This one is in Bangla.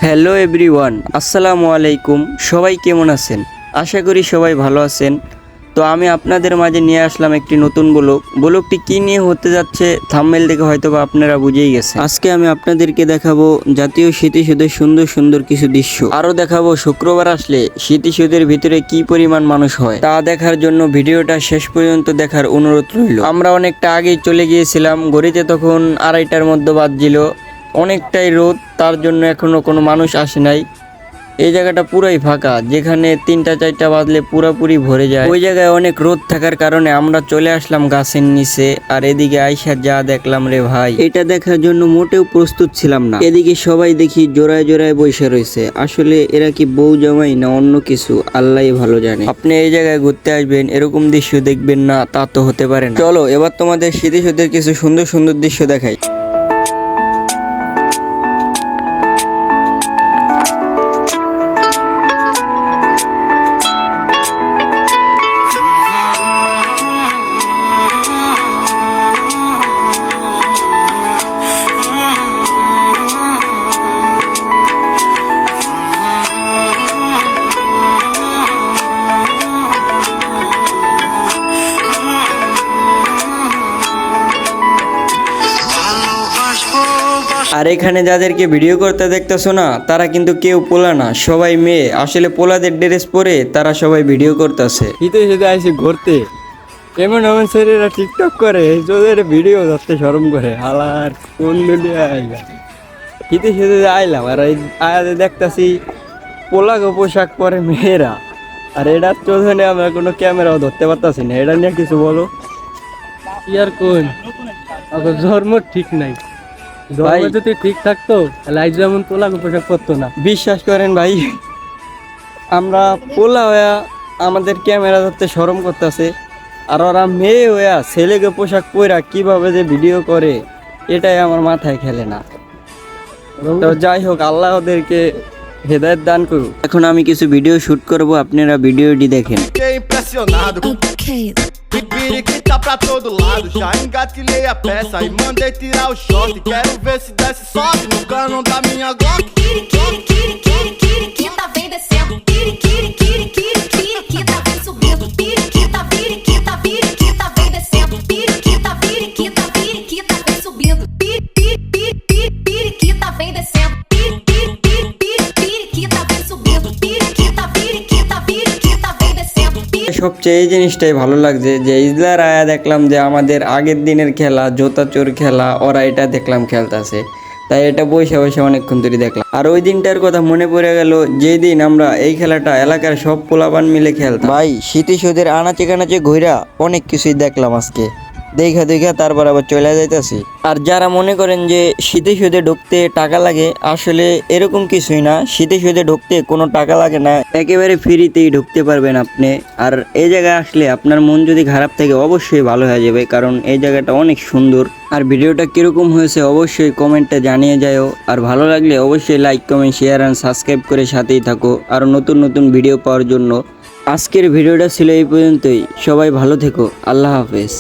হ্যালো এভরিওয়ান, আসসালামু আলাইকুম। সবাই কেমন আছেন? আশা করি সবাই ভালো আছেন। তো আমি আপনাদের মাঝে নিয়ে আসলাম একটি নতুন ব্লগটি কী নিয়ে হতে যাচ্ছে থাম্বনেল দেখে হয়তো বা আপনারা বুঝেই গেছেন। আজকে আমি আপনাদেরকে দেখাবো জাতীয় স্মৃতিসৌধের সুন্দর সুন্দর কিছু দৃশ্য। আরও দেখাবো শুক্রবার আসলে স্মৃতিসৌধের ভিতরে কি পরিমাণ মানুষ হয় তা দেখার জন্য ভিডিওটা শেষ পর্যন্ত দেখার অনুরোধ রইল। আমরা অনেকটা আগেই চলে গিয়েছিলাম, ঘড়িতে তখন 2:30টার মধ্যে বাজছিল। অনেকটাই রোদ, তার জন্য এখনো কোনো মানুষ আসে নাই। এই জায়গাটা পুরাই ফাঁকা, যেখানে 3টা 4টা বাজলে পুরাপুরি ভরে যায়। ওই জায়গায় অনেক রোদ থাকার কারণে আমরা চলে আসলাম গাছের নিচে। আর এদিকে আইসা যা দেখলাম রে ভাই, এটা দেখার জন্য মোটেও প্রস্তুত ছিলাম না। এদিকে সবাই দেখি জোড়ায় জোড়ায় বসে রয়েছে। আসলে এরা কি বউ জামাই না অন্য কিছু, আল্লাহই ভালো জানে। আপনি এই জায়গায় ঘুরতে আসবেন, এরকম দৃশ্য দেখবেন না তা তো হতে পারে না। চলো এবার তোমাদের স্মৃতিসৌধের কিছু সুন্দর সুন্দর দৃশ্য দেখাই। আর এখানে যাদেরকে ভিডিও করতে দেখতেছো না, তারা কিন্তু কেউ পোলা না, সবাই মেয়ে। আসলে পোলাদের ড্রেস পরে তারা সবাই ভিডিও করতেছে। শীতে শীতে আইসি ঘুরতে, এমন এমন শরীরা টিকটক করে, তোদের ভিডিও ধরতে শরম করে। হালার কোন দুনিয়া আইলা, শীতে শীতে আইলাম আর আয়াতে দেখতেছি পোলাগো পোশাক পরে মেয়েরা। আর এটার চোখে আমরা কোনো ক্যামেরাও ধরতে পারতাছি না। এটা নিয়ে কিছু বলো। কি আর কোন ধর্ম ঠিক নাই, ধর্ম যদি ঠিক থাকতো তাহলে আজ যেমন পোলাগো পোশাক পরতো না। বিশ্বাস করেন ভাই, আমরা পোলা হইয়া আমাদের ক্যামেরা ধরতে শরম করতেছে, আর ওরা মেয়ে হইয়া ছেলেকে পোশাক পরা কিভাবে যে ভিডিও করে, এটাই আমার মাথায় খেলে না। তো যাই হোক, আল্লাহ ওদেরকে হেদায়েত দান করুক। এখন আমি কিছু ভিডিও শুট করব, আপনারা ভিডিওটি দেখেন। Periquita pra todo lado, já engatilhei a peça e mandei tirar o short. Quero ver se desce sobe no cano da minha Glock. Periquita vem descendo, periquita vem subindo, periquita vem descendo, periquita vem subindo, periquita vem descendo, periquita vem subindo, periquita vem descendo. সবচেয়ে এই জিনিসটাই ভালো লাগছে যে ইজলার আয়া দেখলাম যে আমাদের আগের দিনের খেলা জোতা চোর খেলা, ওরা এটা দেখলাম খেলতেছে। তাই এটা বসে বসে অনেকক্ষণ ধরে দেখলাম। আর ওই দিনটার কথা মনে পড়ে গেল, যেই দিন আমরা এই খেলাটা এলাকার সব পোলাপান মিলে খেলতাম। ভাই স্মৃতিসৌধের আনাচে কানাচে ঘুরা অনেক কিছুই দেখলাম আজকে। দেখা তারপর আবার চলে যাইতেছি। আর যারা মনে করেন যে স্মৃতিসৌধে ঢুকতে টাকা লাগে, আসলে এরকম কিছুই না। স্মৃতিসৌধে ঢুকতে কোনো টাকা লাগে না, একেবারে ফ্রিতেই ঢুকতে পারবেন আপনি। আর এই জায়গায় আসলে আপনার মন যদি খারাপ থাকে অবশ্যই ভালো হয়ে যাবে, কারণ এই জায়গাটা অনেক সুন্দর। আর ভিডিওটা কিরকম হয়েছে অবশ্যই কমেন্টে জানিয়ে যাও। আর ভালো লাগলে অবশ্যই লাইক কমেন্ট শেয়ার আর সাবস্ক্রাইব করে সাথেই থাকো আরও নতুন নতুন ভিডিও পাওয়ার জন্য। আজকের ভিডিওটা ছিল এই পর্যন্তই। সবাই ভালো থেকো, আল্লাহ হাফেজ।